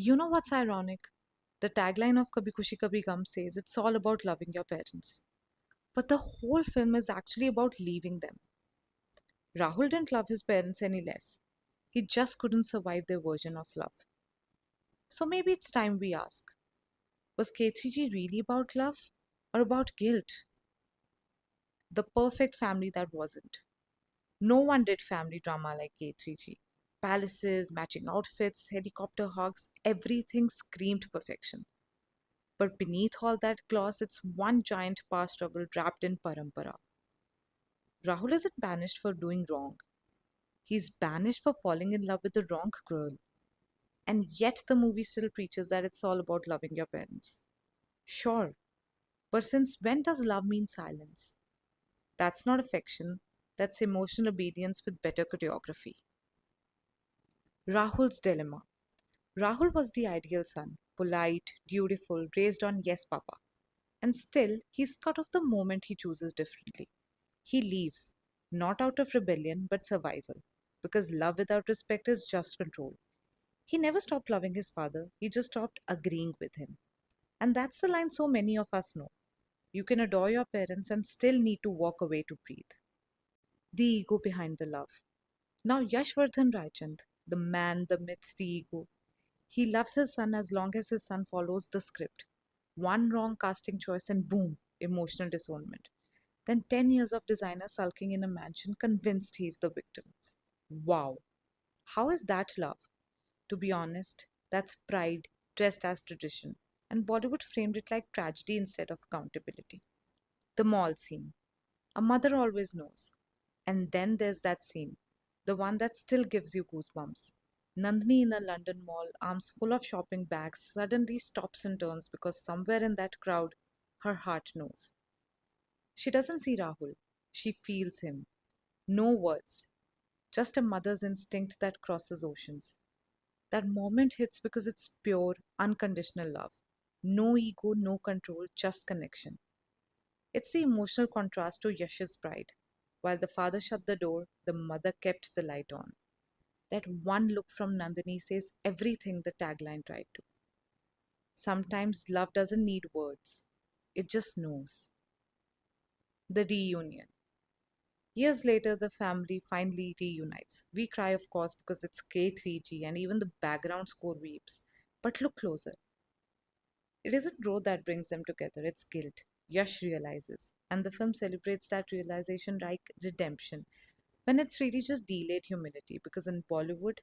You know what's ironic? The tagline of Kabhi Khushi Kabhie Gham says it's all about loving your parents. But the whole film is actually about leaving them. Rahul didn't love his parents any less. He just couldn't survive their version of love. So maybe it's time we ask, was K3G really about love or about guilt? The perfect family that wasn't. No one did family drama like K3G. Palaces, matching outfits, helicopter hugs, everything screamed perfection. But beneath all that gloss, it's one giant power struggle wrapped in parampara. Rahul isn't banished for doing wrong. He's banished for falling in love with the wrong girl. And yet the movie still preaches that it's all about loving your parents. Sure, but since when does love mean silence? That's not affection, that's emotional obedience with better choreography. Rahul's dilemma. Rahul was the ideal son, polite, dutiful, raised on yes, papa. And still, he's cut off the moment he chooses differently. He leaves, not out of rebellion, but survival. Because love without respect is just control. He never stopped loving his father, he just stopped agreeing with him. And that's the line so many of us know. You can adore your parents and still need to walk away to breathe. The ego behind the love. Now, Yashvardhan Raichand, the man, the myth, the ego, he loves his son as long as his son follows the script. One wrong casting choice and boom, emotional disownment. Then 10 years of designer sulking in a mansion convinced he's the victim. Wow. How is that love? To be honest, that's pride dressed as tradition. And Bollywood framed it like tragedy instead of accountability. The mall scene. A mother always knows. And then there's that scene, the one that still gives you goosebumps. Nandini in a London mall, arms full of shopping bags, suddenly stops and turns because somewhere in that crowd, her heart knows. She doesn't see Rahul, she feels him. No words, just a mother's instinct that crosses oceans. That moment hits because it's pure, unconditional love. No ego, no control, just connection. It's the emotional contrast to Yash's pride. While the father shut the door, the mother kept the light on. That one look from Nandini says everything the tagline tried to. Sometimes love doesn't need words, it just knows. The reunion. Years later, the family finally reunites. We cry, of course, because it's K3G and even the background score weeps. But look closer. It isn't growth that brings them together, it's guilt. Yash realizes. And the film celebrates that realization like redemption, when it's really just delayed humility. Because in Bollywood,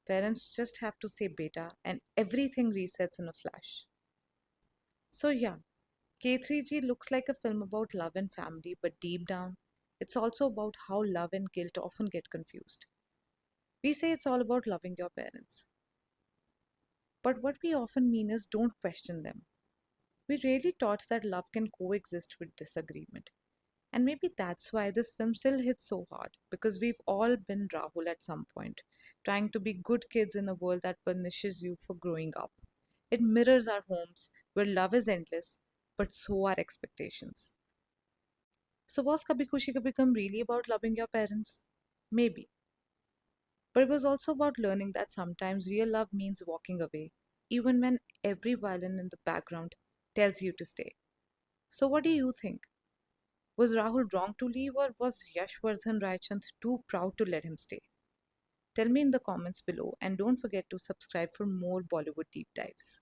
parents just have to say beta and everything resets in a flash. So, yeah, K3G looks like a film about love and family, but deep down, it's also about how love and guilt often get confused. We say it's all about loving your parents, but what we often mean is don't question them. We really taught that love can coexist with disagreement. And maybe that's why this film still hits so hard, because we've all been Rahul at some point, trying to be good kids in a world that punishes you for growing up. It mirrors our homes, where love is endless, but so are expectations. So, was Kabhi Khushi Kabhie Gham really about loving your parents? Maybe. But it was also about learning that sometimes real love means walking away, even when every violin in the background tells you to stay. So, what do you think? Was Rahul wrong to leave, or was Yashvardhan Raichand too proud to let him stay? Tell me in the comments below, and don't forget to subscribe for more Bollywood deep dives.